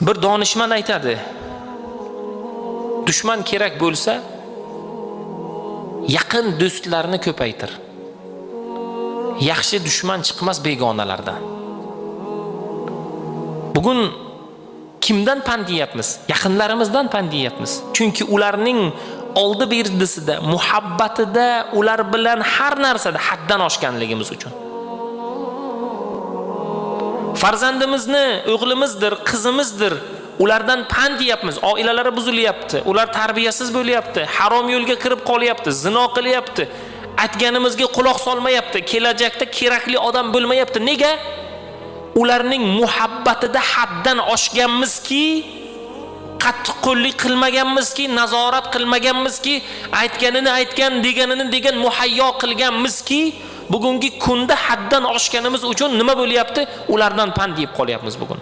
Bir donishmand aytadi, dushman kerak bo'lsa, yaqin do'stlarni ko'paytir. Yaxshi dushman chiqmas begonalardan. Bugun kimdan pand yeyapmiz? Yaqinlarimizdan pand yeyapmiz. Chunki ularning oldi berdisida, muhabbatida, ular bilan har narsada haddan oshganligimiz uchun. Farzandimizni, o'g'limizdir, qizimizdir, ulardan pand yeyapmiz. Oilalari buzilyapti, ular tarbiyasiz bo'lyapti, harom yo'lga kirib qolyapti, zino qilyapti. Aytganimizga quloq solmayapti, kelajakda kerakli odam bo'lmayapti. Nega? Ularning muhabbatida haddan oshganmizki, qattiqqo'llik qilmaganmizki, nazorat qilmaganmizki, aytganini aytgan, deganini degan muhayyo qilganmizki, bugungi kunda haddan oshganimiz uchun nima bo'lyapti? Ulardan pand yeb qolyapmiz bugun.